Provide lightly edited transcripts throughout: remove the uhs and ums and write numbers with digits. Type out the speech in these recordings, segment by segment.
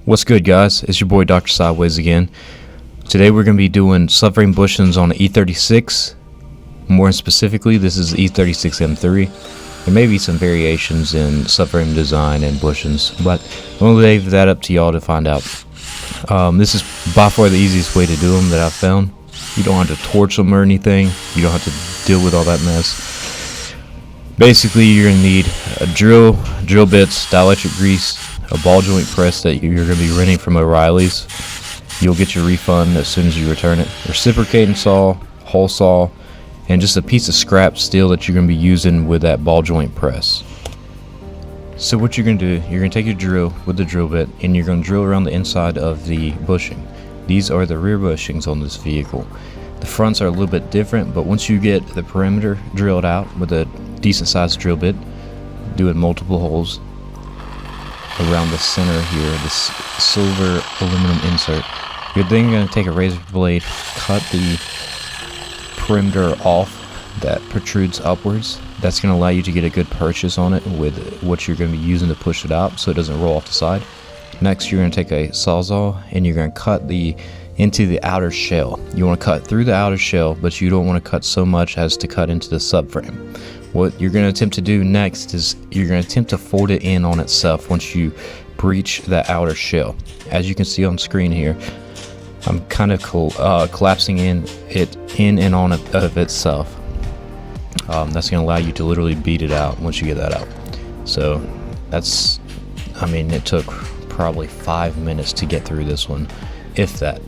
What's good, guys? It's your boy Dr.SidewayZ again. Today we're going to be doing subframe bushings on the E36. More specifically, this is the E36 M3. There may be some variations in subframe design and bushings, but I'm going to leave that up to y'all to find out. This is by far the easiest way to do them that I've found. You don't have to torch them or anything. You don't have to deal with all that mess. Basically, you're going to need a drill bits, dielectric grease, a ball joint press that you're going to be renting from O'Reilly's. You'll get your refund as soon as you return it. Reciprocating saw, hole saw, and just a piece of scrap steel that you're going to be using with that ball joint press. So what you're going to do, you're going to take your drill with the drill bit and you're going to drill around the inside of the bushing. These are the rear bushings on this vehicle. The fronts are a little bit different, but once you get the perimeter drilled out with a decent sized drill bit, doing multiple holes around the center here, this silver aluminum insert, you're then going to take a razor blade, cut the perimeter off that protrudes upwards. That's going to allow you to get a good purchase on it with what you're going to be using to push it out so it doesn't roll off the side. Next, you're going to take a sawzall and you're going to cut into the outer shell. You want to cut through the outer shell, but you don't want to cut so much as to cut into the subframe. What you're going to attempt to do next is you're going to attempt to fold it in on itself once you breach that outer shell. As you can see on screen here, I'm kind of collapsing it in and on of itself. That's going to allow you to literally beat it out once you get that out. So that's, it took probably 5 minutes to get through this one, if that.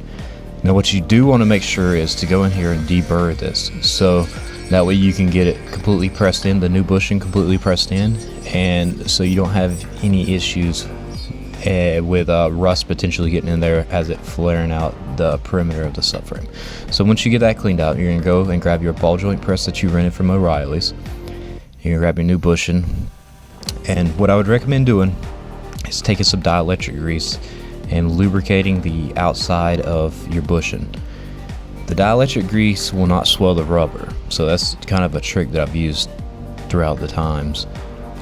Now what you do want to make sure is to go in here and deburr this, so that way you can get it completely pressed in, the new bushing completely pressed in, and so you don't have any issues with rust potentially getting in there as it flaring out the perimeter of the subframe. So once you get that cleaned out, you're going to go and grab your ball joint press that you rented from O'Reilly's. You're going to grab your new bushing, and what I would recommend doing is taking some dielectric grease and lubricating the outside of your bushing. The dielectric grease will not swell the rubber, so that's kind of a trick that I've used throughout the times.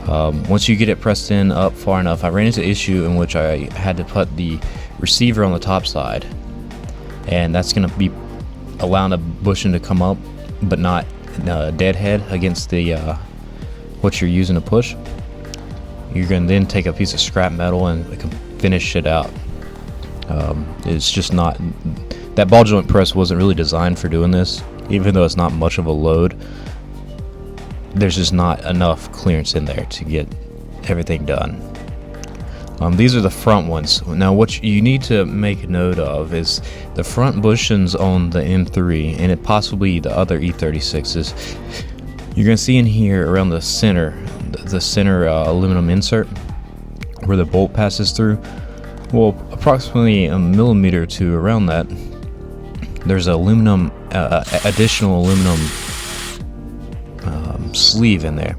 Once you get it pressed in up far enough, I ran into an issue in which I had to put the receiver on the top side, and that's going to be allowing the bushing to come up but not deadhead against the what you're using to push. You're going to then take a piece of scrap metal and finish it out. It's just not, that ball joint press wasn't really designed for doing this. Even though it's not much of a load, there's just not enough clearance in there to get everything done. These are the front ones. Now what you need to make a note of is the front bushings on the M3 and possibly the other E36s. You're going to see in here around the center aluminum insert where the bolt passes through. Well, approximately a millimeter or two around that, there's aluminum, additional aluminum sleeve in there.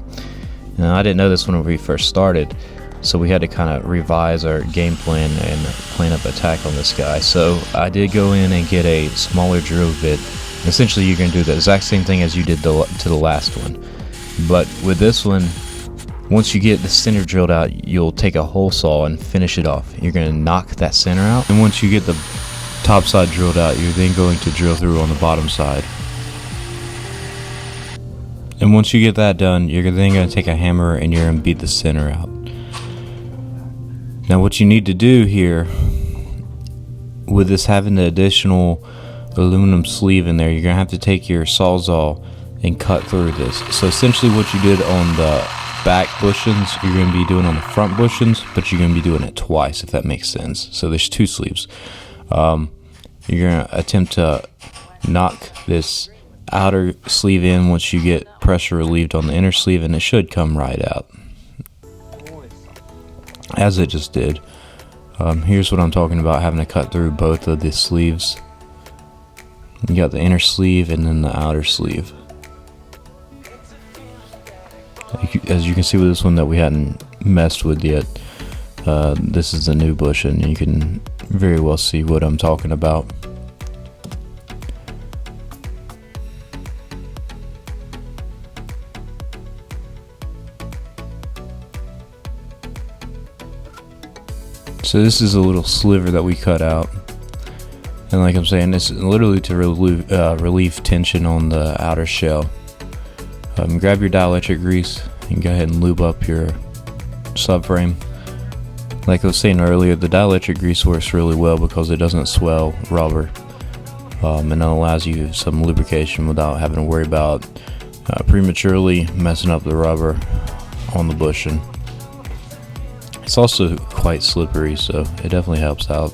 Now, I didn't know this when we first started, so we had to kind of revise our game plan and plan of attack on this guy. So I did go in and get a smaller drill bit. Essentially, you're going to do the exact same thing as you did to the last one, but with this one, once you get the center drilled out, you'll take a hole saw and finish it off. You're going to knock that center out, and once you get the top side drilled out, you're then going to drill through on the bottom side. And once you get that done, you're then going to take a hammer and you're going to beat the center out. Now what you need to do here, with this having the additional aluminum sleeve in there, you're going to have to take your sawzall and cut through this. So essentially what you did on the back bushings, you're going to be doing on the front bushings, but you're going to be doing it twice, if that makes sense. So there's two sleeves. You're going to attempt to knock this outer sleeve in once you get pressure relieved on the inner sleeve, and it should come right out as it just did. Here's what I'm talking about, having to cut through both of the sleeves. You got the inner sleeve and then the outer sleeve. As you can see with this one that we hadn't messed with yet, this is the new bush, and you can very well see what I'm talking about. So this is a little sliver that we cut out, and like I'm saying, this is literally to relieve tension on the outer shell. Grab your dielectric grease and go ahead and lube up your subframe. Like I was saying earlier, the dielectric grease works really well because it doesn't swell rubber, and it allows you some lubrication without having to worry about prematurely messing up the rubber on the bushing. It's also quite slippery, so it definitely helps out.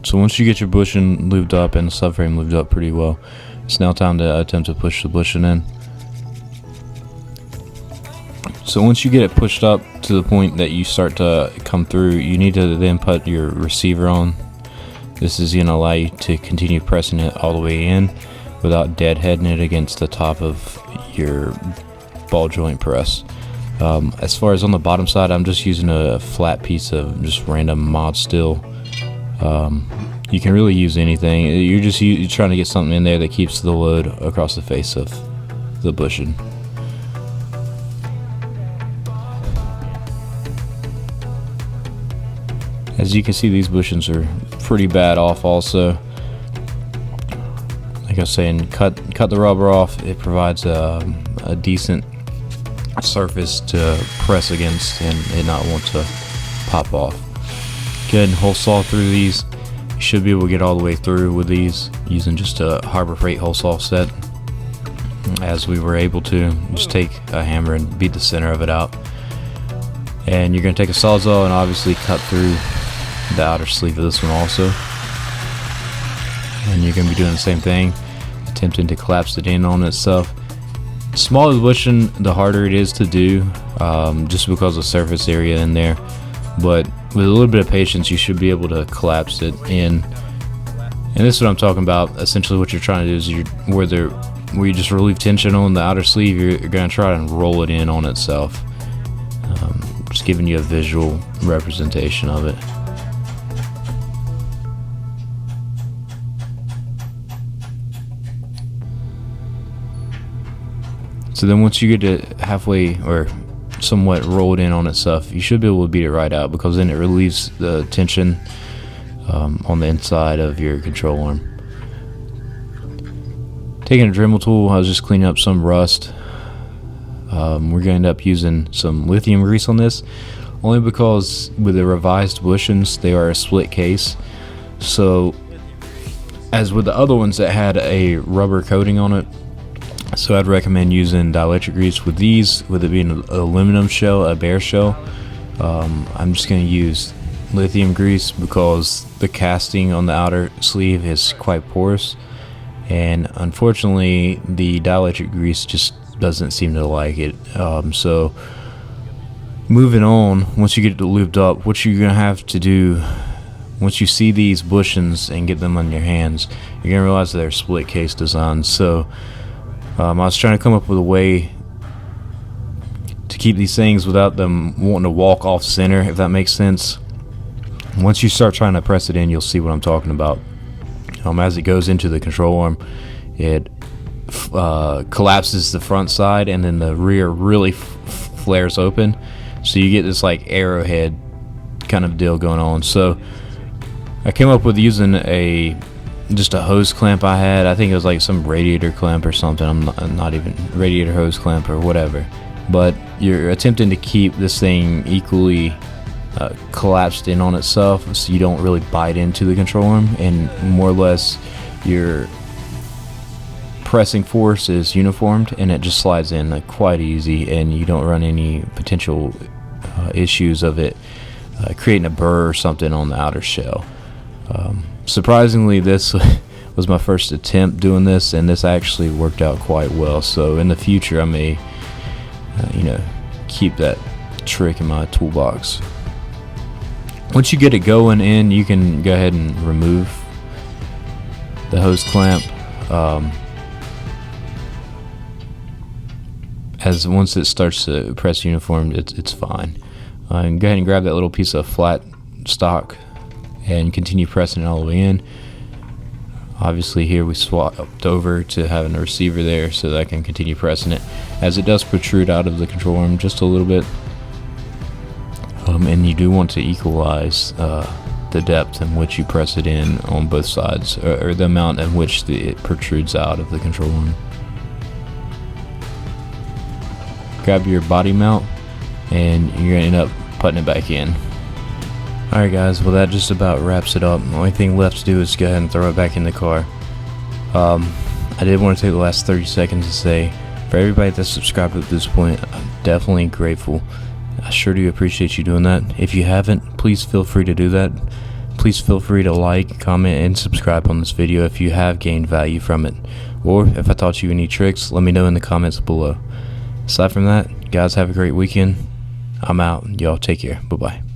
So once you get your bushing lubed up and the subframe lubed up pretty well, it's now time to attempt to push the bushing in. So once you get it pushed up to the point that you start to come through, you need to then put your receiver on. This is going to allow you to continue pressing it all the way in without deadheading it against the top of your ball joint press. As far as on the bottom side, I'm just using a flat piece of just random mod steel. You can really use anything. You're trying to get something in there that keeps the load across the face of the bushing. As you can see, these bushings are pretty bad off also. Like I was saying, cut the rubber off. It provides a decent surface to press against and it not want to pop off. Go ahead and hole saw through these. You should be able to get all the way through with these using just a Harbor Freight hole saw set. As we were able to just take a hammer and beat the center of it out. And you're going to take a sawzall and obviously cut through the outer sleeve of this one also. And you're going to be doing the same thing, attempting to collapse it in on itself. The smaller the bushing, the harder it is to do, just because of surface area in there. But with a little bit of patience, you should be able to collapse it in. And this is what I'm talking about. Essentially what you're trying to do is where you just relieve tension on the outer sleeve, you're going to try and roll it in on itself. Just giving you a visual representation of it. So then once you get it halfway or somewhat rolled in on itself, you should be able to beat it right out, because then it relieves the tension on the inside of your control arm. Taking a Dremel tool, I was just cleaning up some rust. We're going to end up using some lithium grease on this, only because with the revised bushings, they are a split case. So as with the other ones that had a rubber coating on it, so I'd recommend using dielectric grease. With these, with it being an aluminum shell, a bare shell, I'm just going to use lithium grease because the casting on the outer sleeve is quite porous, and unfortunately the dielectric grease just doesn't seem to like it. So moving on, once you get it lubed up, what you're going to have to do once you see these bushings and get them on your hands, you're going to realize that they're split case designs. So I was trying to come up with a way to keep these things without them wanting to walk off center, if that makes sense. Once you start trying to press it in, you'll see what I'm talking about. As it goes into the control arm, it collapses the front side, and then the rear really flares open. So you get this like arrowhead kind of deal going on. So I came up with using just a hose clamp I had. I think it was like some radiator clamp or something. I'm not even radiator hose clamp or whatever. But you're attempting to keep this thing equally collapsed in on itself, so you don't really bite into the control arm, and more or less your pressing force is uniformed, and it just slides in quite easy, and you don't run any potential issues of it creating a burr or something on the outer shell. Surprisingly, this was my first attempt doing this, and this actually worked out quite well. So in the future, I may, keep that trick in my toolbox. Once you get it going in, you can go ahead and remove the hose clamp. As once it starts to press uniform, it's fine. And go ahead and grab that little piece of flat stock and continue pressing it all the way in. Obviously here we swapped over to having a receiver there so that I can continue pressing it, as it does protrude out of the control arm just a little bit. And you do want to equalize the depth in which you press it in on both sides, or the amount in which it protrudes out of the control arm. Grab your body mount and you're going to end up putting it back in. Alright guys, well that just about wraps it up. The only thing left to do is go ahead and throw it back in the car. I did want to take the last 30 seconds to say, for everybody that's subscribed at this point, I'm definitely grateful. I sure do appreciate you doing that. If you haven't, please feel free to do that. Please feel free to like, comment, and subscribe on this video if you have gained value from it. Or if I taught you any tricks, let me know in the comments below. Aside from that, guys, have a great weekend. I'm out. Y'all take care. Bye-bye.